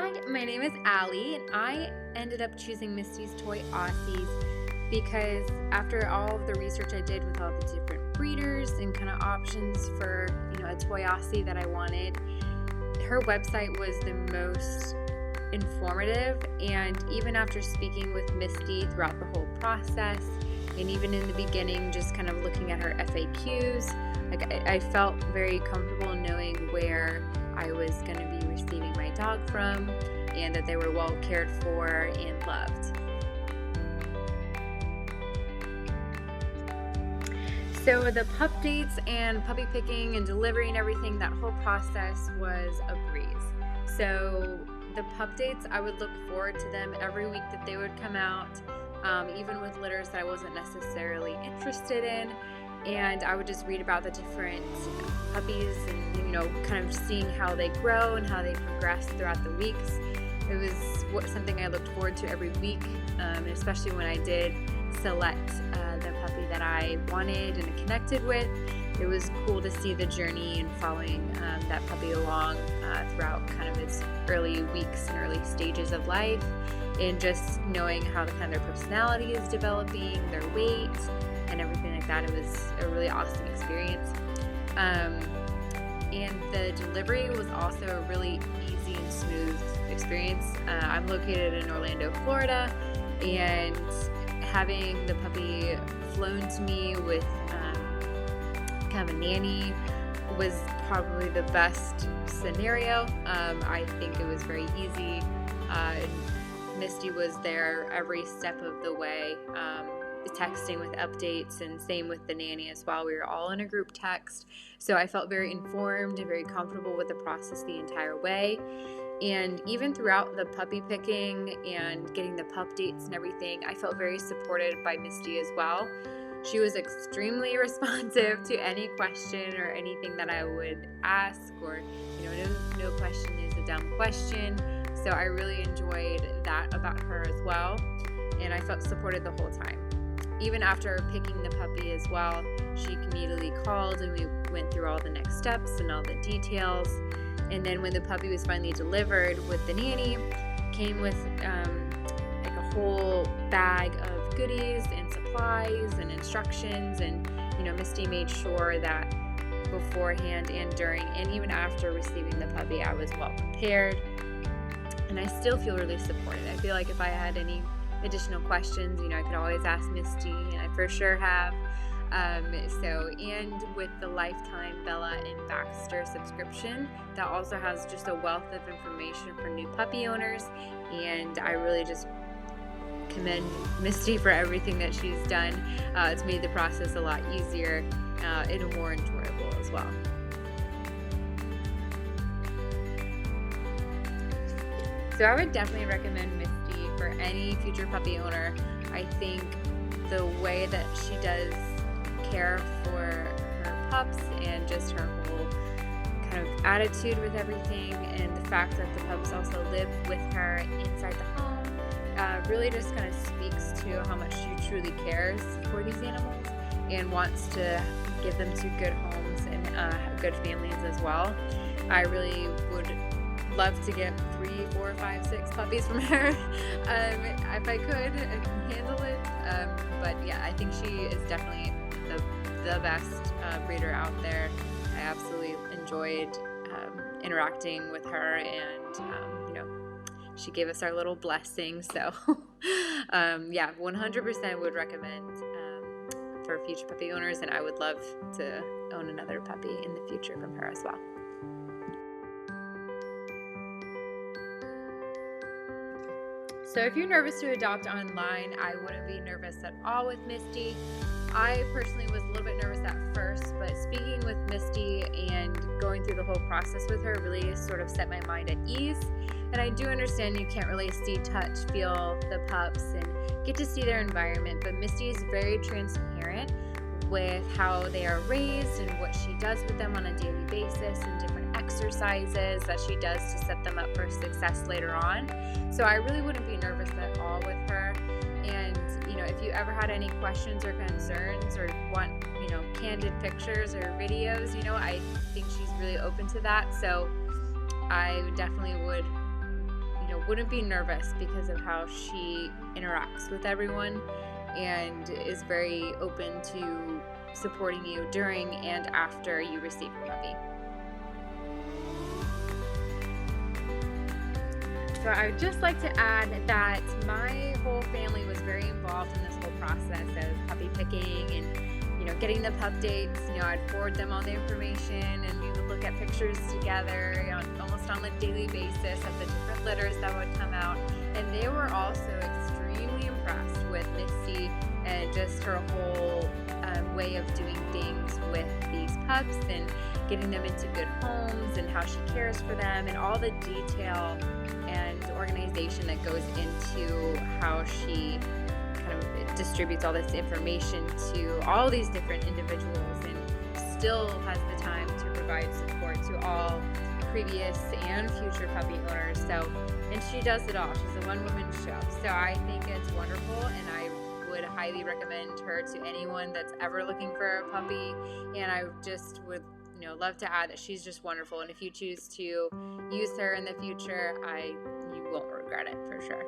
Hi, my name is Allie, and I ended up choosing Misty's toy Aussies because after all of the research I did with all the different breeders and kind of options for, a toy Aussie that I wanted, her website was the most informative. And even after speaking with Misty throughout the whole process, and even in the beginning, just kind of looking at her FAQs, I felt very comfortable knowing where I was going to be receiving my dog from and that they were well cared for and loved. So the pup dates and puppy picking and delivery and everything, that whole process was a breeze. So the pup dates, I would look forward to them every week that they would come out, even with litters that I wasn't necessarily interested in. And I would just read about the different puppies and, kind of seeing how they grow and how they progress throughout the weeks. It was something I looked forward to every week, especially when I did select the puppy that I wanted and connected with. It was cool to see the journey and following that puppy along throughout kind of its early weeks and early stages of life, and just knowing how their personality is developing, their weight, and everything like that. It was a really awesome experience. And the delivery was also a really easy and smooth experience. I'm located in Orlando, Florida, and having the puppy flown to me with kind of a nanny was probably the best scenario. I think it was very easy. Misty was there every step of the way, texting with updates, and same with the nanny as well. We were all in a group text, so I felt very informed and very comfortable with the process the entire way. And even throughout the puppy picking and getting the pup dates and everything, I felt very supported by Misty as well. She was extremely responsive to any question or anything that I would ask, or no question is a dumb question. So I really enjoyed that about her as well, and I felt supported the whole time. Even after picking the puppy as well, she immediately called and we went through all the next steps and all the details. And then when the puppy was finally delivered with the nanny, came with a whole bag of goodies and supplies and instructions. And Misty made sure that beforehand and during and even after receiving the puppy, I was well prepared. And I still feel really supported. I feel like if I had any additional questions, I could always ask Misty, and I for sure have. And with the lifetime Bella and Baxter subscription, that also has just a wealth of information for new puppy owners, and I really just commend Misty for everything that she's done. It's made the process a lot easier and more enjoyable as well. So I would definitely recommend Misty for any future puppy owner. I think the way that she does care for her pups and just her whole kind of attitude with everything, and the fact that the pups also live with her inside the home, really just kind of speaks to how much she truly cares for these animals and wants to give them to good homes and good families as well. I really would love to get 3, 4, 5, 6 puppies from her if I could and handle it. But yeah, I think she is definitely the best breeder out there. I absolutely enjoyed interacting with her, and she gave us our little blessing. So 100% would recommend for future puppy owners, and I would love to own another puppy in the future from her as well. So if you're nervous to adopt online, I wouldn't be nervous at all with Misty. I personally was a little bit nervous at first, but speaking with Misty and going through the whole process with her really sort of set my mind at ease. And I do understand you can't really see, touch, feel the pups and get to see their environment, but Misty is very transparent with how they are raised and what she does with them on a daily basis and different exercises that she does to set them up for success later on. So I really wouldn't be nervous at all with her. And if you ever had any questions or concerns or want candid pictures or videos, I think she's really open to that. So I definitely would wouldn't be nervous because of how she interacts with everyone and is very open to supporting you during and after you receive your puppy. So I would just like to add that my whole family was very involved in this whole process of puppy picking and, getting the pup dates. I'd forward them all the information and we would look at pictures together almost on a daily basis of the different litters that would come out. And they were also extremely impressed with Misty and just her whole way of doing things with these pups and getting them into good homes and how she cares for them and all the detail and organization that goes into how she kind of distributes all this information to all these different individuals and still has the time to provide support to all previous and future puppy owners. And she does it all. She's a one-woman show. So I think it's wonderful, and I would highly recommend her to anyone that's ever looking for a puppy. And I just would love to add that she's just wonderful, and if you choose to use her in the future, you won't regret it for sure.